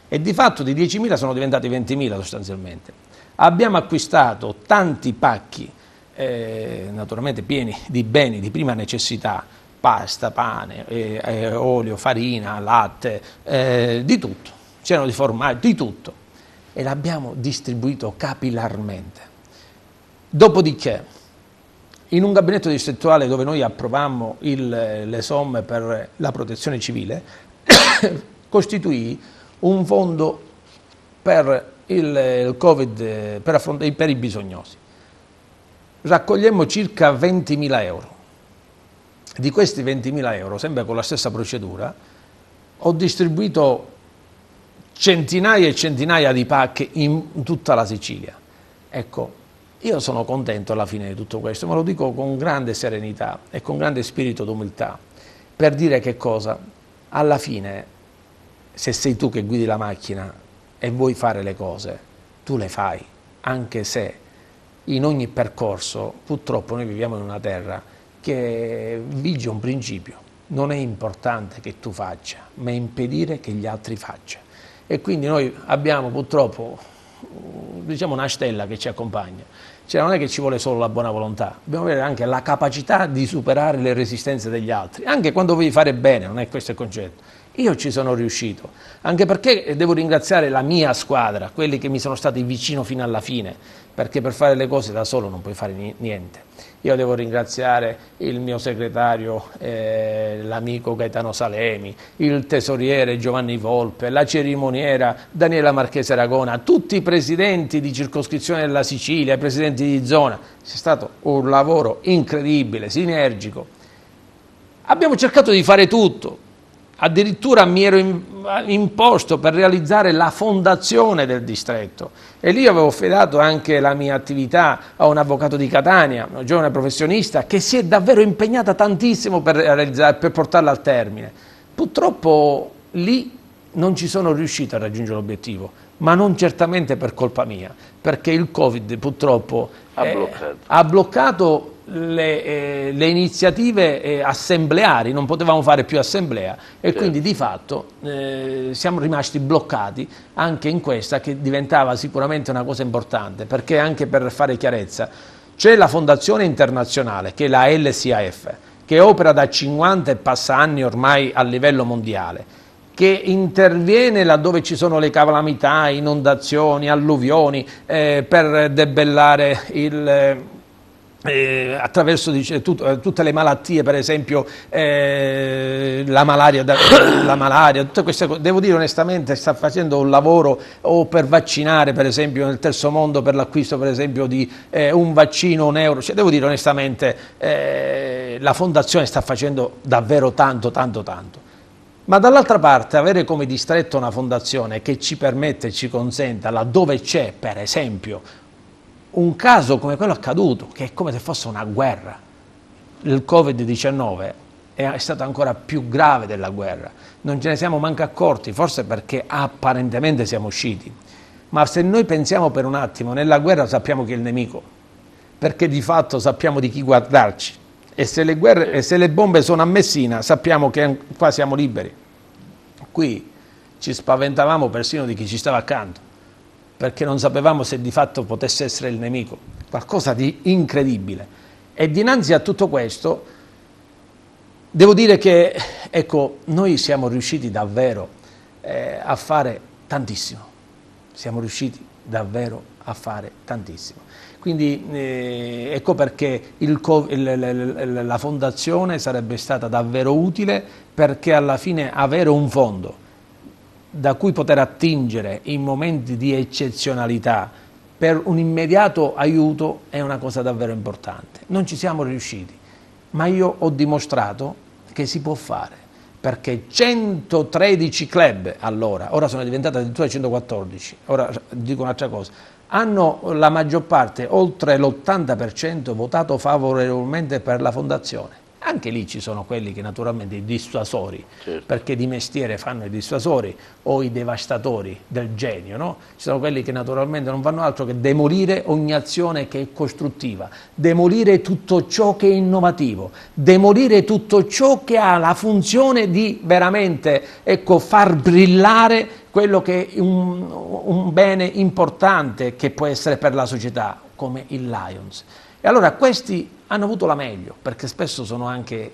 e di fatto di 10.000 sono diventati 20.000 sostanzialmente. Abbiamo acquistato tanti pacchi, naturalmente pieni di beni di prima necessità, pasta, pane, olio, farina, latte, di tutto, c'erano di formaggio, di tutto, e l'abbiamo distribuito capillarmente. Dopodiché, in un gabinetto distrettuale dove noi approvammo le somme per la protezione civile, costituì un fondo per il Covid, per i bisognosi. Raccogliemmo circa 20.000 euro. Di questi 20.000 euro, sempre con la stessa procedura, ho distribuito centinaia e centinaia di pacchi in tutta la Sicilia. Ecco, io sono contento alla fine di tutto questo, ma lo dico con grande serenità e con grande spirito d'umiltà, per dire che cosa? Alla fine, se sei tu che guidi la macchina e vuoi fare le cose, tu le fai, anche se in ogni percorso, purtroppo noi viviamo in una terra che vige un principio: non è importante che tu faccia, ma è impedire che gli altri facciano. E quindi noi abbiamo purtroppo, diciamo, una stella che ci accompagna. Cioè non è che ci vuole solo la buona volontà, dobbiamo avere anche la capacità di superare le resistenze degli altri, anche quando vuoi fare bene, non è questo il concetto. Io ci sono riuscito, anche perché devo ringraziare la mia squadra, quelli che mi sono stati vicino fino alla fine, perché per fare le cose da solo non puoi fare niente. Io devo ringraziare il mio segretario, l'amico Gaetano Salemi, il tesoriere Giovanni Volpe, la cerimoniera Daniela Marchese Aragona, tutti i presidenti di circoscrizione della Sicilia, i presidenti di zona. C'è stato un lavoro incredibile, sinergico. Abbiamo cercato di fare tutto. Addirittura mi ero imposto per realizzare la fondazione del distretto e lì avevo affidato anche la mia attività a un avvocato di Catania, un giovane professionista che si è davvero impegnata tantissimo per portarla al termine. Purtroppo lì non ci sono riuscito a raggiungere l'obiettivo, ma non certamente per colpa mia, perché il Covid purtroppo ha bloccato le iniziative assembleari, non potevamo fare più assemblea e quindi di fatto siamo rimasti bloccati anche in questa, che diventava sicuramente una cosa importante, perché anche per fare chiarezza c'è la fondazione internazionale che è la LCAF, che opera da 50 e passa anni ormai a livello mondiale, che interviene laddove ci sono le calamità, inondazioni, alluvioni, per debellare attraverso tutte le malattie, per esempio la malaria, tutte queste cose. Devo dire onestamente, sta facendo un lavoro o per vaccinare, per esempio nel terzo mondo, per l'acquisto per esempio di un vaccino, un euro. Cioè, devo dire onestamente, la fondazione sta facendo davvero tanto. Ma dall'altra parte avere come distretto una fondazione che ci permette e ci consenta, laddove c'è per esempio un caso come quello accaduto, che è come se fosse una guerra, il Covid-19 è stato ancora più grave della guerra, non ce ne siamo manco accorti, forse perché apparentemente siamo usciti, ma se noi pensiamo per un attimo, nella guerra sappiamo chi è il nemico, perché di fatto sappiamo di chi guardarci, e se le bombe sono a Messina sappiamo che qua siamo liberi. Qui ci spaventavamo persino di chi ci stava accanto, perché non sapevamo se di fatto potesse essere il nemico, qualcosa di incredibile. E dinanzi a tutto questo devo dire che, ecco, noi siamo riusciti davvero a fare tantissimo, siamo riusciti davvero a fare tantissimo. Quindi ecco perché la fondazione sarebbe stata davvero utile, perché alla fine avere un fondo da cui poter attingere in momenti di eccezionalità per un immediato aiuto è una cosa davvero importante. Non ci siamo riusciti, ma io ho dimostrato che si può fare, perché 113 club allora, ora sono diventate addirittura 114, ora dico un'altra cosa, hanno la maggior parte, oltre l'80%, votato favorevolmente per la fondazione. Anche lì ci sono quelli che naturalmente i dissuasori, Certo. perché di mestiere fanno i dissuasori o i devastatori del genio, no? Ci sono quelli che naturalmente non fanno altro che demolire ogni azione che è costruttiva, demolire tutto ciò che è innovativo, demolire tutto ciò che ha la funzione di veramente, ecco, far brillare quello che è un bene importante che può essere per la società, come il Lions. E allora questi hanno avuto la meglio, perché spesso sono anche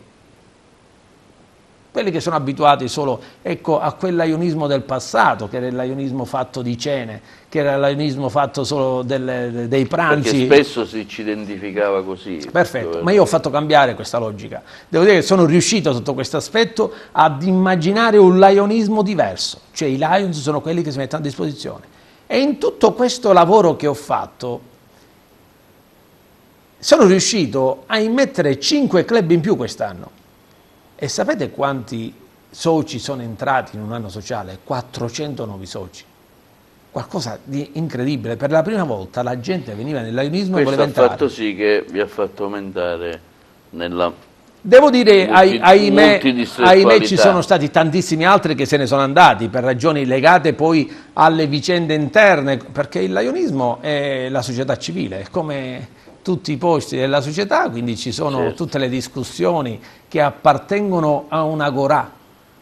quelli che sono abituati solo, ecco, a quel lionismo del passato, che era il lionismo fatto di cene, che era il lionismo fatto solo dei pranzi. Perché spesso si ci identificava così. Perfetto, ma io ho fatto cambiare questa logica. Devo dire che sono riuscito sotto questo aspetto ad immaginare un lionismo diverso, cioè i Lions sono quelli che si mettono a disposizione. E in tutto questo lavoro che ho fatto sono riuscito a immettere 5 club in più quest'anno. E sapete quanti soci sono entrati in un anno sociale? 400 nuovi soci. Qualcosa di incredibile. Per la prima volta la gente veniva nel lionismo e Questo voleva ha entrare. fatto sì che vi ha fatto aumentare nella Devo dire, ahimè, multidistrettualità. ci sono stati tantissimi altri che se ne sono andati per ragioni legate poi alle vicende interne, perché il lionismo è la società civile, è come tutti i posti della società, quindi ci sono Certo. tutte le discussioni che appartengono a un'agorà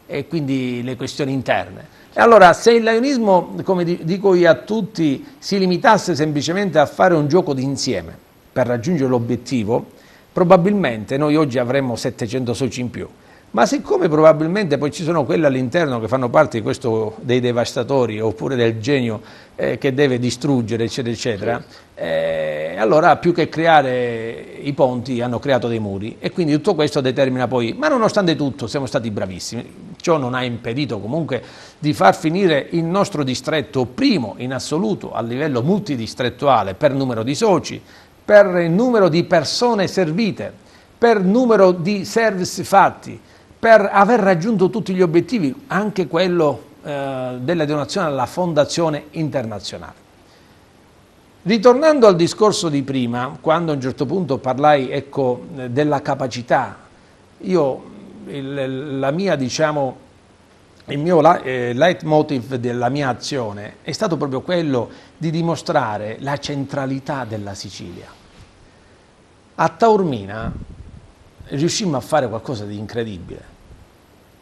e quindi le questioni interne. E allora se il lionismo, come dico io a tutti, si limitasse semplicemente a fare un gioco d'insieme per raggiungere l'obiettivo, probabilmente noi oggi avremmo 700 soci in più. Ma siccome probabilmente poi ci sono quelli all'interno che fanno parte di questo, dei devastatori oppure del genio che deve distruggere, eccetera, eccetera, allora più che creare i ponti hanno creato dei muri e quindi tutto questo determina poi, ma nonostante tutto siamo stati bravissimi, ciò non ha impedito comunque di far finire il nostro distretto primo in assoluto a livello multidistrettuale per numero di soci, per il numero di persone servite, per numero di service fatti, per aver raggiunto tutti gli obiettivi, anche quello della donazione alla fondazione internazionale. Ritornando al discorso di prima, quando a un certo punto parlai, ecco, della capacità, la mia, diciamo, il mio leitmotiv della mia azione è stato proprio quello di dimostrare la centralità della Sicilia. A Taormina riuscimmo a fare qualcosa di incredibile.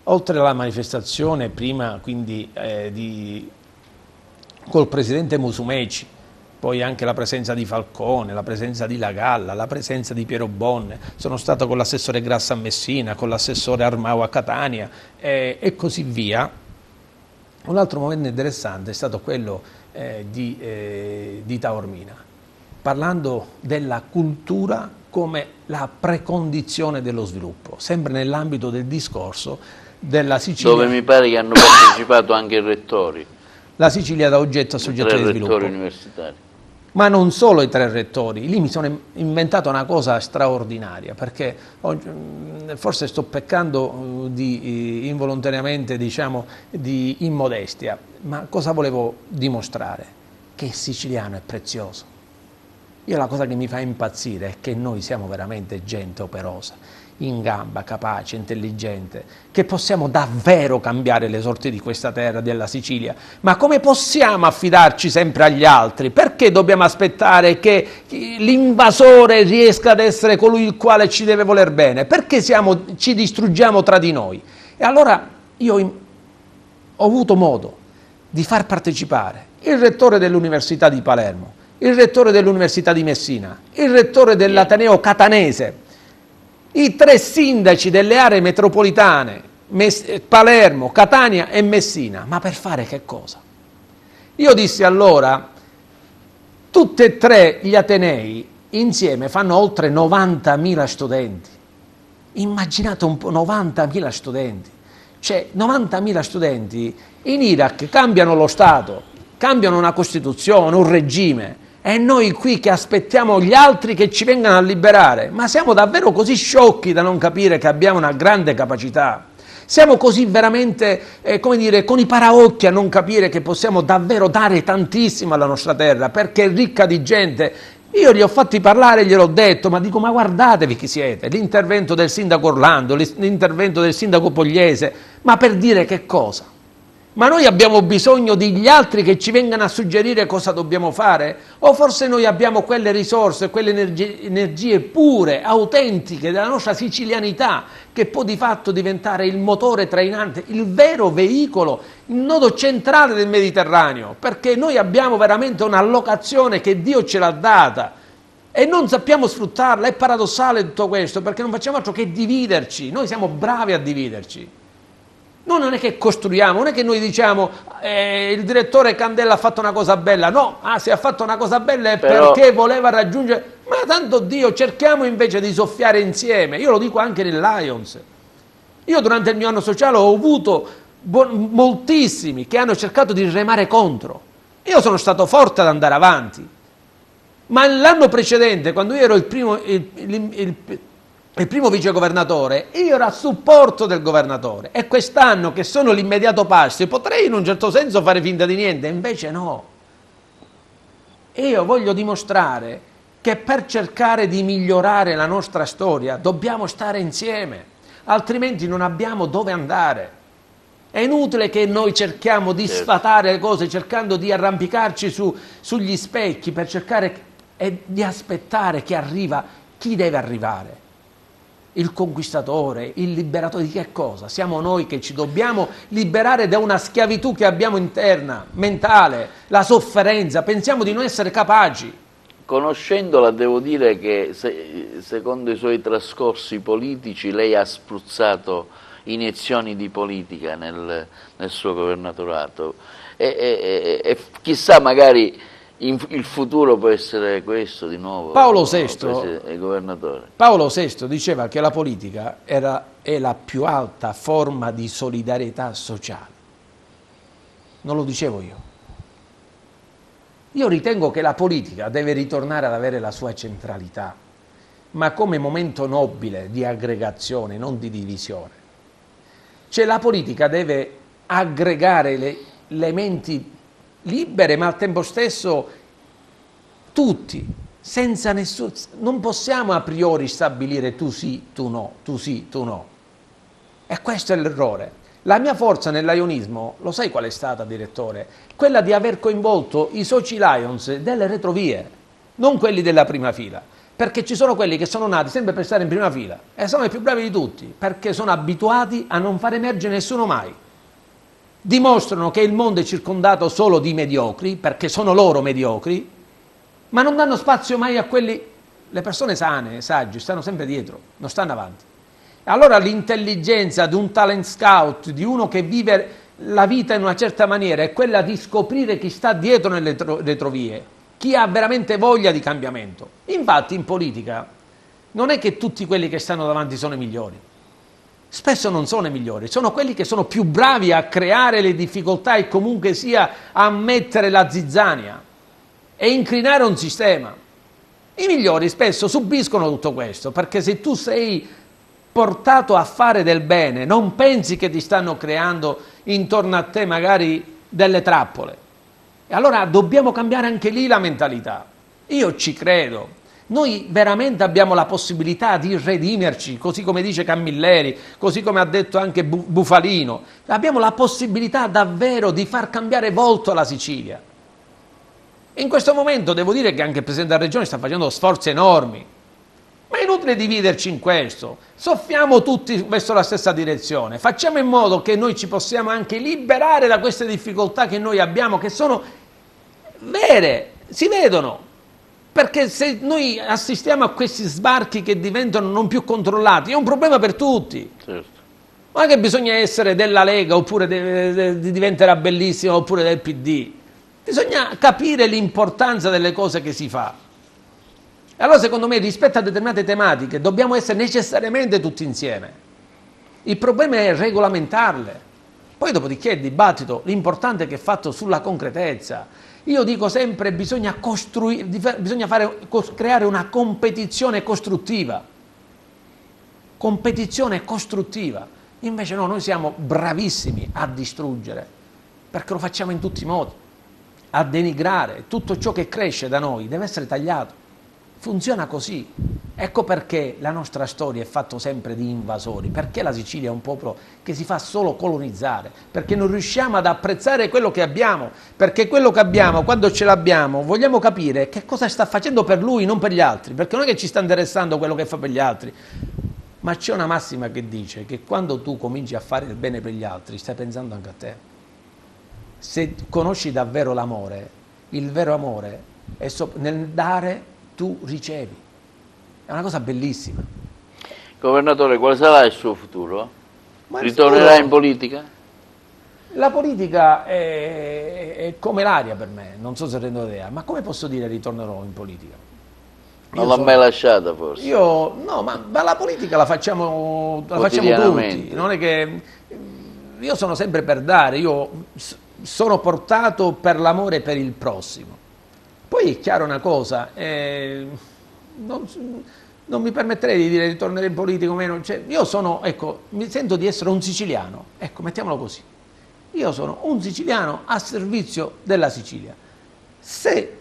Oltre alla manifestazione prima quindi col presidente Musumeci, poi anche la presenza di Falcone, la presenza di Lagalla, la presenza di Piero Bonne, sono stato con l'assessore Grassa a Messina, con l'assessore Armao a Catania e così via. Un altro momento interessante è stato quello di Taormina, parlando della cultura come la precondizione dello sviluppo, sempre nell'ambito del discorso della Sicilia. Dove mi pare che hanno partecipato anche i rettori. La Sicilia da oggetto a soggetto di sviluppo. 3 rettori universitari. Ma non solo i 3 rettori, lì mi sono inventato una cosa straordinaria, perché forse sto peccando involontariamente, diciamo, di immodestia, ma cosa volevo dimostrare? Che il siciliano è prezioso. Io la cosa che mi fa impazzire è che noi siamo veramente gente operosa, in gamba, capace, intelligente, che possiamo davvero cambiare le sorti di questa terra, della Sicilia. Ma come possiamo affidarci sempre agli altri? Perché dobbiamo aspettare che l'invasore riesca ad essere colui il quale ci deve voler bene? Perché ci distruggiamo tra di noi? E allora io ho avuto modo di far partecipare il rettore dell'Università di Palermo, il rettore dell'Università di Messina, il rettore dell'Ateneo Catanese, i 3 sindaci delle aree metropolitane, Palermo, Catania e Messina. Ma per fare che cosa? Io dissi allora, tutti e 3 gli Atenei insieme fanno oltre 90.000 studenti. Immaginate un po', 90.000 studenti. Cioè 90.000 studenti in Iraq cambiano lo Stato, cambiano una Costituzione, un regime. E noi qui che aspettiamo gli altri che ci vengano a liberare, ma siamo davvero così sciocchi da non capire che abbiamo una grande capacità? Siamo così veramente, come dire, con i paraocchi a non capire che possiamo davvero dare tantissimo alla nostra terra, perché è ricca di gente Io li ho fatti parlare, gliel'ho detto, ma dico, ma guardatevi chi siete, l'intervento del sindaco Orlando, l'intervento del sindaco Pogliese, ma per dire che cosa? Ma noi abbiamo bisogno degli altri che ci vengano a suggerire cosa dobbiamo fare? O forse noi abbiamo quelle risorse, quelle energie pure, autentiche della nostra sicilianità, che può di fatto diventare il motore trainante, il vero veicolo, il nodo centrale del Mediterraneo, perché noi abbiamo veramente un'allocazione che Dio ce l'ha data e non sappiamo sfruttarla. È paradossale tutto questo, perché non facciamo altro che dividerci, noi siamo bravi a dividerci. Noi non è che costruiamo, non è che noi diciamo il direttore Candela ha fatto una cosa bella, no, se ha fatto una cosa bella è perché voleva raggiungere, ma tanto Dio, cerchiamo invece di soffiare insieme. Io lo dico anche nel Lions. Io durante il mio anno sociale ho avuto moltissimi che hanno cercato di remare contro. Io sono stato forte ad andare avanti, ma l'anno precedente, quando io ero il primo vicegovernatore, io ero a supporto del governatore, e quest'anno che sono l'immediato passo potrei in un certo senso fare finta di niente, invece no. E io voglio dimostrare che per cercare di migliorare la nostra storia dobbiamo stare insieme, altrimenti non abbiamo dove andare. È inutile che noi cerchiamo di sfatare le cose, cercando di arrampicarci sugli specchi per cercare di aspettare che arriva chi deve arrivare. Il conquistatore, il liberatore di che cosa? Siamo noi che ci dobbiamo liberare da una schiavitù che abbiamo interna, mentale, la sofferenza, pensiamo di non essere capaci. Conoscendola devo dire che secondo i suoi trascorsi politici lei ha spruzzato iniezioni di politica nel suo governatorato e chissà magari il futuro può essere questo di nuovo. Paolo VI, governatore. Paolo VI diceva che la politica è la più alta forma di solidarietà sociale. Non lo dicevo io. Io ritengo che la politica deve ritornare ad avere la sua centralità, ma come momento nobile di aggregazione, non di divisione. Cioè la politica deve aggregare le menti libere, ma al tempo stesso tutti, senza nessun. Non possiamo a priori stabilire tu sì, tu no, tu sì, tu no. E questo è l'errore. La mia forza nell'ionismo, lo sai qual è stata, direttore? Quella di aver coinvolto i soci Lions delle retrovie, non quelli della prima fila, perché ci sono quelli che sono nati sempre per stare in prima fila e sono i più bravi di tutti, perché sono abituati a non far emergere nessuno mai. Dimostrano che il mondo è circondato solo di mediocri, perché sono loro mediocri, ma non danno spazio mai a quelli. Le persone sane, saggi, stanno sempre dietro, non stanno avanti. Allora l'intelligenza di un talent scout, di uno che vive la vita in una certa maniera, è quella di scoprire chi sta dietro nelle retrovie, chi ha veramente voglia di cambiamento. Infatti in politica non è che tutti quelli che stanno davanti sono i migliori. Spesso non sono i migliori, sono quelli che sono più bravi a creare le difficoltà e comunque sia a mettere la zizzania e incrinare un sistema. I migliori spesso subiscono tutto questo, perché se tu sei portato a fare del bene, non pensi che ti stanno creando intorno a te magari delle trappole. E allora dobbiamo cambiare anche lì la mentalità. Io ci credo. Noi veramente abbiamo la possibilità di redimerci, così come dice Camilleri, così come ha detto anche Bufalino. Abbiamo la possibilità davvero di far cambiare volto alla Sicilia. In questo momento devo dire che anche il Presidente della Regione sta facendo sforzi enormi. Ma è inutile dividerci in questo. Soffiamo tutti verso la stessa direzione. Facciamo in modo che noi ci possiamo anche liberare da queste difficoltà che noi abbiamo, che sono vere, si vedono. Perché se noi assistiamo a questi sbarchi che diventano non più controllati, è un problema per tutti. Certo. Non è che bisogna essere della Lega oppure diventerà bellissima oppure del PD. Bisogna capire l'importanza delle cose che si fa. E allora secondo me rispetto a determinate tematiche dobbiamo essere necessariamente tutti insieme. Il problema è regolamentarle. Poi dopodiché il dibattito, l'importante è che è fatto sulla concretezza. Io dico sempre bisogna creare una competizione costruttiva. Competizione costruttiva. Invece no, noi siamo bravissimi a distruggere, perché lo facciamo in tutti i modi, a denigrare. Tutto ciò che cresce da noi deve essere tagliato. funziona così. Ecco perché la nostra storia è fatta sempre di invasori, perché la Sicilia è un popolo che si fa solo colonizzare, perché non riusciamo ad apprezzare quello che abbiamo, perché quello che abbiamo, quando ce l'abbiamo, vogliamo capire che cosa sta facendo per lui, non per gli altri, perché non è che ci sta interessando quello che fa per gli altri, ma c'è una massima che dice che quando tu cominci a fare il bene per gli altri, stai pensando anche a te. Se conosci davvero l'amore, il vero amore è nel dare tu ricevi. È una cosa bellissima. Governatore, quale sarà il suo futuro? Ma il Ritornerà futuro- in politica? La politica è come l'aria per me, non so se rendo idea, ma come posso dire ritornerò in politica? Non l'ha mai lasciata forse? No, ma la politica la facciamo tutti, non è che io sono sempre per dare, sono portato per l'amore per il prossimo. Poi è chiaro una cosa, non mi permetterei di dire ritornerei in politica o meno, cioè, mi sento di essere un siciliano, ecco, mettiamolo così. Io sono un siciliano a servizio della Sicilia. Se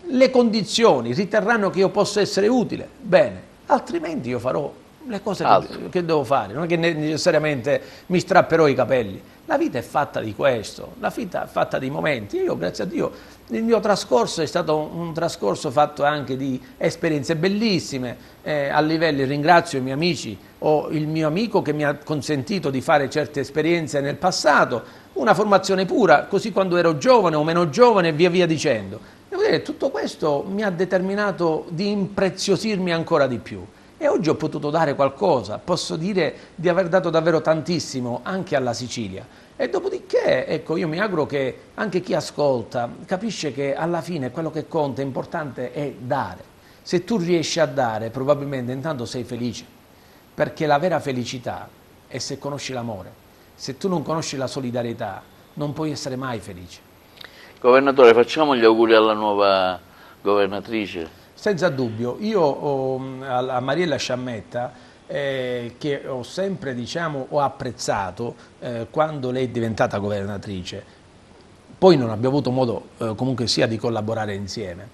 le condizioni riterranno che io possa essere utile, bene, altrimenti io farò le cose che devo fare, non è che necessariamente mi strapperò i capelli. La vita è fatta di questo, la vita è fatta di momenti. Io, grazie a Dio, il mio trascorso è stato un trascorso fatto anche di esperienze bellissime, a livelli, ringrazio i miei amici o il mio amico che mi ha consentito di fare certe esperienze nel passato, una formazione pura, così quando ero giovane o meno giovane e via via dicendo. Devo dire che tutto questo mi ha determinato di impreziosirmi ancora di più. E oggi ho potuto dare qualcosa, posso dire di aver dato davvero tantissimo anche alla Sicilia. E dopodiché, ecco, io mi auguro che anche chi ascolta capisce che alla fine quello che conta, importante è dare. Se tu riesci a dare, probabilmente intanto sei felice, perché la vera felicità è se conosci l'amore. Se tu non conosci la solidarietà, non puoi essere mai felice. Governatore, facciamo gli auguri alla nuova governatrice. Senza dubbio, io a Mariella Sciammetta, che ho sempre ho apprezzato quando lei è diventata governatrice, poi non abbiamo avuto modo comunque sia di collaborare insieme,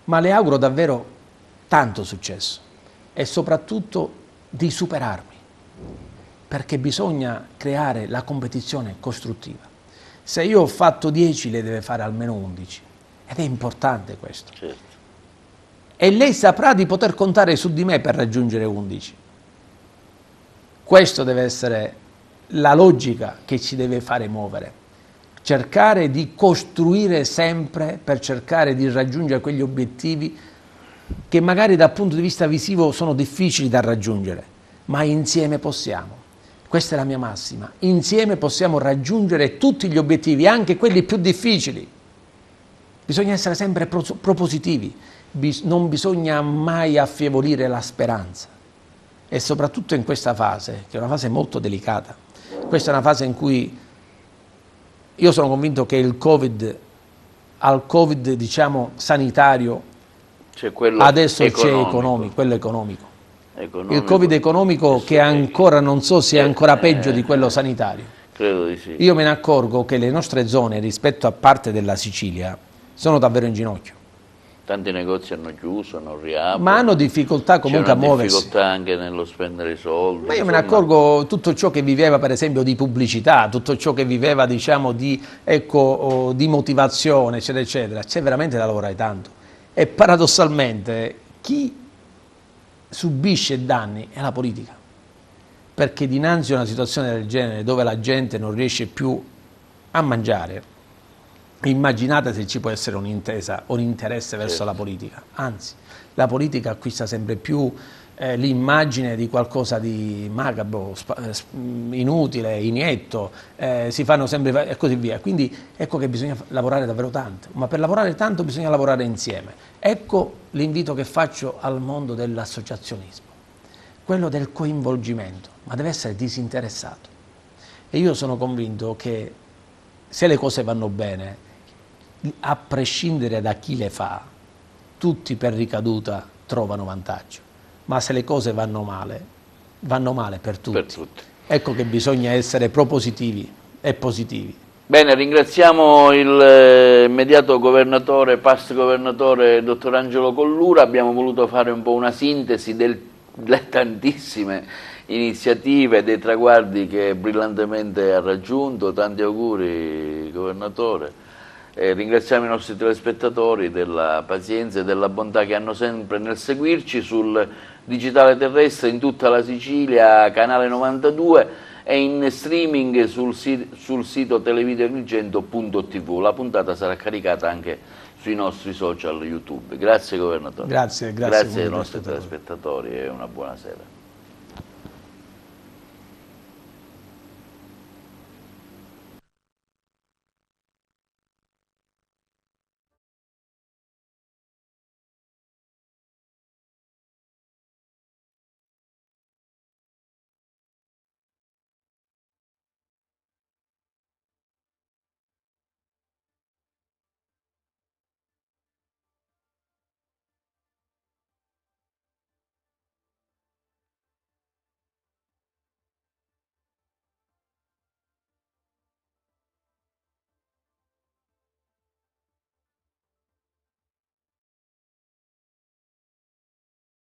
ma le auguro davvero tanto successo e soprattutto di superarmi, perché bisogna creare la competizione costruttiva. Se io ho fatto 10, lei deve fare almeno 11 ed è importante questo. Certo. E lei saprà di poter contare su di me per raggiungere 11. Questo deve essere la logica che ci deve fare muovere. Cercare di costruire sempre per cercare di raggiungere quegli obiettivi che magari dal punto di vista visivo sono difficili da raggiungere, ma insieme possiamo. Questa è la mia massima. Insieme possiamo raggiungere tutti gli obiettivi, anche quelli più difficili. Bisogna essere sempre propositivi. Non bisogna mai affievolire la speranza e soprattutto in questa fase, che è una fase molto delicata. Questa è una fase in cui io sono convinto che al Covid diciamo sanitario adesso c'è quello economico. Il Covid economico che ancora non so se è ancora peggio di quello sanitario. Credo di sì. Io me ne accorgo che le nostre zone rispetto a parte della Sicilia sono davvero in ginocchio. Tanti negozi hanno chiuso, non riaprono. Ma hanno difficoltà comunque a muoversi. C'è difficoltà anche nello spendere i soldi. Ma io me ne accorgo tutto ciò che viveva per esempio di pubblicità, tutto ciò che viveva diciamo di motivazione eccetera eccetera, c'è veramente da lavorare tanto. E paradossalmente chi subisce danni è la politica, perché dinanzi a una situazione del genere dove la gente non riesce più a mangiare, immaginate se ci può essere un'intesa o un interesse verso la politica. Anzi, la politica acquista sempre più l'immagine di qualcosa di macabro, inutile, inietto, si fanno sempre e così via. Quindi ecco che bisogna lavorare davvero tanto, ma per lavorare tanto bisogna lavorare insieme. Ecco l'invito che faccio al mondo dell'associazionismo, quello del coinvolgimento, ma deve essere disinteressato. E io sono convinto che se le cose vanno bene, a prescindere da chi le fa, tutti per ricaduta trovano vantaggio, ma se le cose vanno male per tutti. Per tutti. Ecco che bisogna essere propositivi e positivi. Bene, ringraziamo il immediato governatore, past governatore, dottor Angelo Collura. Abbiamo voluto fare un po' una sintesi delle tantissime iniziative, dei traguardi che brillantemente ha raggiunto. Tanti auguri, governatore. Ringraziamo i nostri telespettatori della pazienza e della bontà che hanno sempre nel seguirci sul digitale terrestre in tutta la Sicilia, canale 92, e in streaming sul sito televideoagrigento.tv. La puntata sarà caricata anche sui nostri social YouTube. Grazie governatore. Grazie Grazie ai nostri telespettatori e una buona sera.